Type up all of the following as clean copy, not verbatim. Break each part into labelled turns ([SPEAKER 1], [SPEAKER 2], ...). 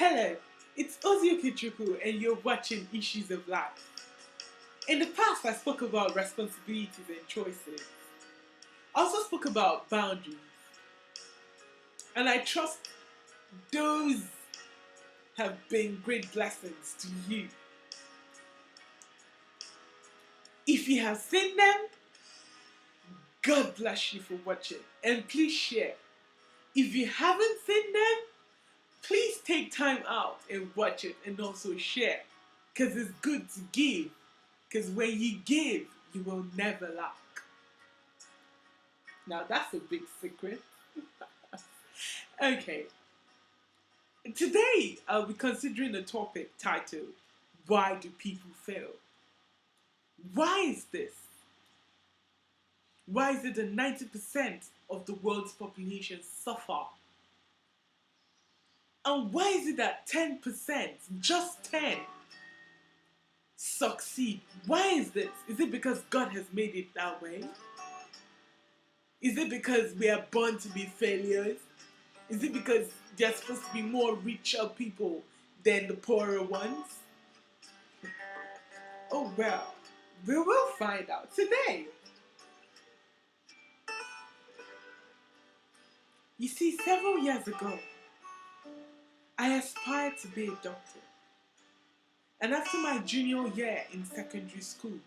[SPEAKER 1] Hello, it's UKACHUKWU and you're watching Issues of Life. In the past, I spoke about responsibilities and choices. I also spoke about boundaries. And I trust those have been great blessings to you. If you have seen them, God bless you for watching. And please share. If you haven't seen them, please take time out and watch it and also share. Because it's good to give. Because when you give, you will never lack. Now that's a big secret. Okay. Today, I'll be considering a topic titled, Why Do People Fail? Why is this? Why is it that 90% of the world's population suffer? And why is it that 10%, just 10, succeed? Why is this? Is it because God has made it that way? Is it because we are born to be failures? Is it because there's supposed to be more richer people than the poorer ones? Oh well, we will find out today. You see, several years ago, I aspired to be a doctor. And after my junior year in secondary school,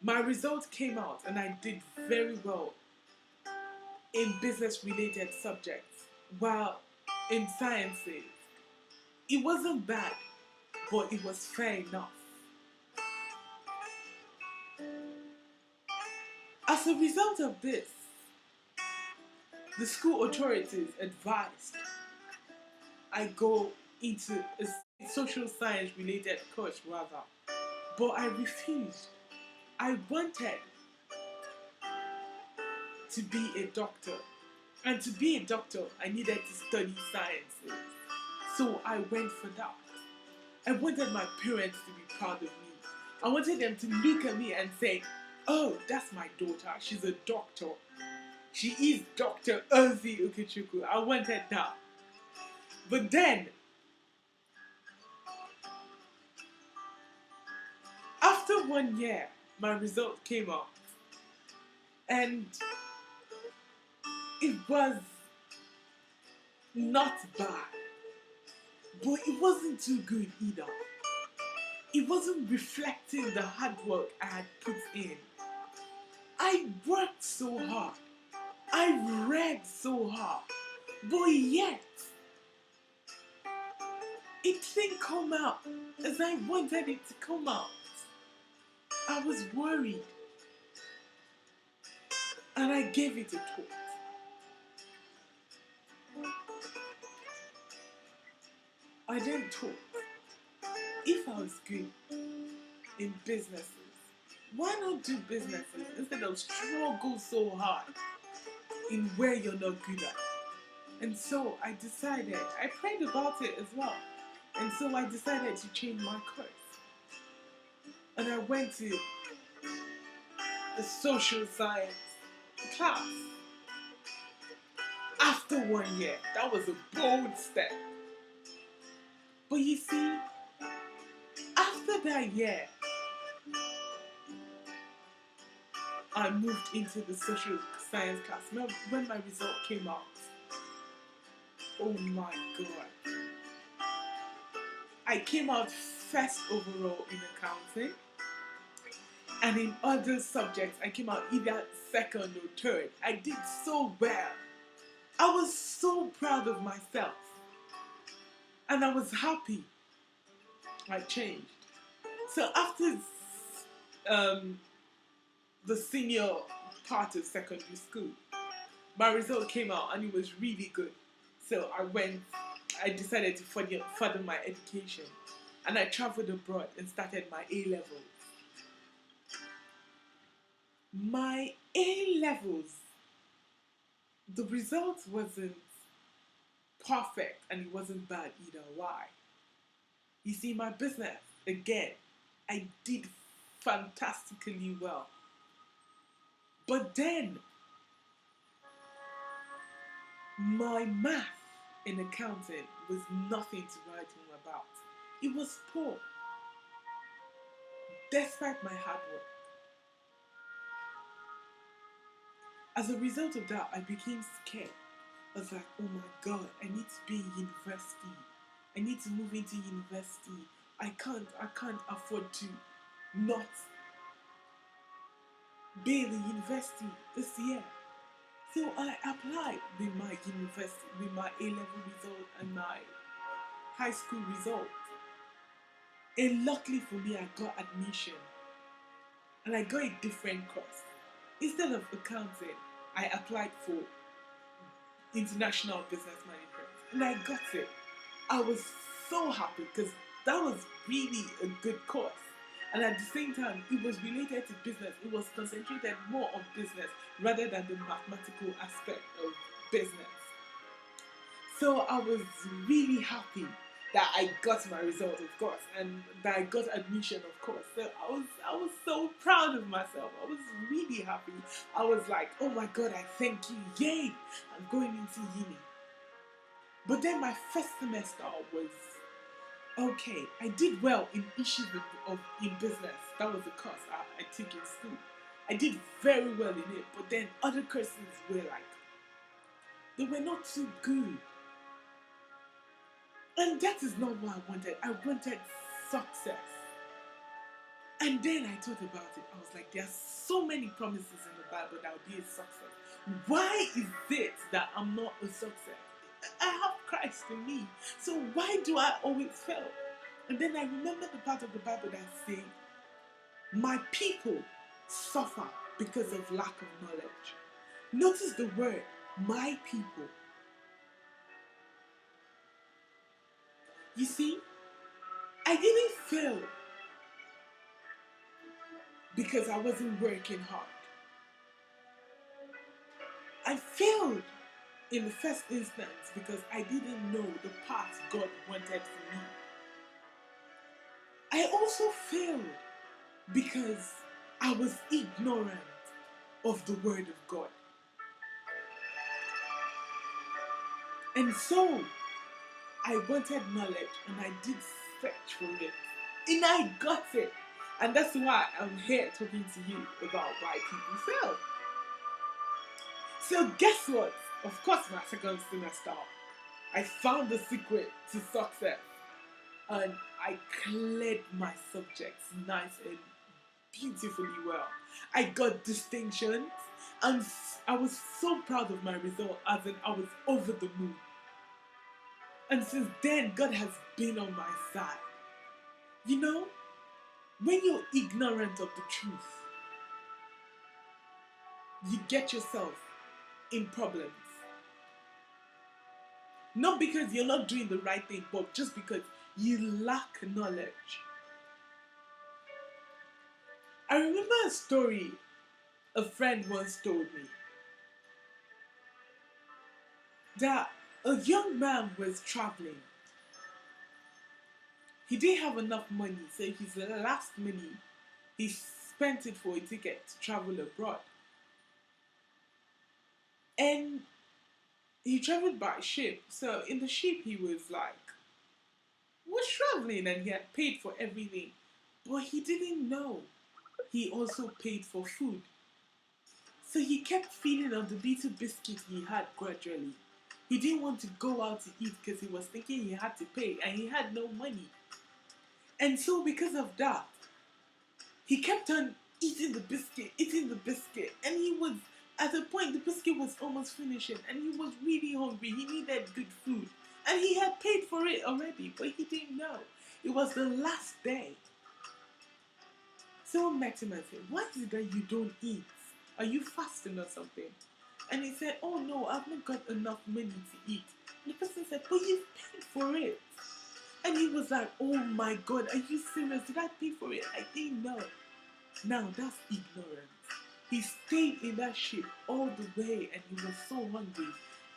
[SPEAKER 1] my results came out and I did very well in business-related subjects, while in sciences, it wasn't bad, but it was fair enough. As a result of this, the school authorities advised I go into a social science related course rather, but I refused. I wanted to be a doctor, and to be a doctor I needed to study sciences, so I went for that. I wanted my parents to be proud of me. I wanted them to look at me and say, oh, that's my daughter, she's a doctor. She is Dr. UKACHUKWU. I wanted that. But then, after 1 year, my result came out. And it was not bad. But it wasn't too good either. It wasn't reflecting the hard work I had put in. I worked so hard. I read so hard. But yet, it didn't come out as I wanted it to come out. I was worried. And I gave it a thought. I then thought, if I was good in businesses, why not do businesses instead of struggle so hard in where you're not good at? And so I decided, I prayed about it as well. And so I decided to change my course. And I went to the social science class. After 1 year, that was a bold step. But you see, after that year, I moved into the social science class. When my result came out, oh my God. I came out first overall in accounting. And in other subjects, I came out either second or third. I did so well. I was so proud of myself. And I was happy. I changed. So after the senior part of secondary school, my result came out and it was really good. So I decided to further my education. And I traveled abroad and started my A-levels. My A-levels, the result wasn't perfect and it wasn't bad either. Why? You see, my business, again, I did fantastically well. But then, my math in accounting was nothing to write home about. It was poor, despite my hard work. As a result of that, I became scared. I was like, oh my God, I need to be in university. I need to move into university. I can't afford to not be in the university this year. So I applied with my university, with my A-level result and my high school result. And luckily for me, I got admission. And I got a different course. Instead of accounting, I applied for international business management. And I got it. I was so happy because that was really a good course. And at the same time, it was related to business. It was concentrated more on business rather than the mathematical aspect of business. So I was really happy that I got my result, of course, and that I got admission, of course. So I was so proud of myself. I was really happy. I was like, oh my God, I thank you. Yay! I'm going into uni. But then my first semester was okay. I did well in issues in business. That was the course I took in school. I did very well in it, but then other courses were like, they were not too good. And that is not what I wanted. I wanted success. And then I thought about it. I was like, there are so many promises in the Bible that will be a success. Why is it that I'm not a success? I have Christ in me. So why do I always fail? And then I remember the part of the Bible that says, my people suffer because of lack of knowledge. Notice the word, my people. You see, I didn't fail because I wasn't working hard. I failed in the first instance because I didn't know the path God wanted for me. I also failed because I was ignorant of the word of God. And so I wanted knowledge and I did search for it. And I got it. And that's why I'm here talking to you about why people fail. So guess what? Of course, my second semester, I found the secret to success. And I cleared my subjects nice and beautifully well. I got distinctions and I was so proud of my result, as in I was over the moon. And since then, God has been on my side. You know, when you're ignorant of the truth, you get yourself in problems. Not because you're not doing the right thing, but just because you lack knowledge. I remember a story a friend once told me that a young man was traveling. He didn't have enough money, so his last money, he spent it for a ticket to travel abroad. And he traveled by ship. So in the ship, he was traveling and he had paid for everything. But he didn't know he also paid for food. So he kept feeding on the little biscuit he had gradually. He didn't want to go out to eat because he was thinking he had to pay and he had no money. And so because of that, he kept on eating the biscuit. And he was, at a point, the biscuit was almost finishing and he was really hungry. He needed good food. And he had paid for it already, but he didn't know. It was the last day. Someone met him and said, "What is it that you don't eat? Are you fasting or something?" And he said, "Oh no, I've not got enough money to eat." And the person said, "But you've paid for it." And he was like, "Oh my God, are you serious? Did I pay for it? I didn't know." Now that's ignorance. He stayed in that ship all the way and he was so hungry.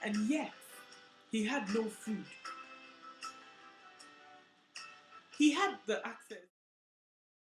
[SPEAKER 1] And yet, he had no food. He had the access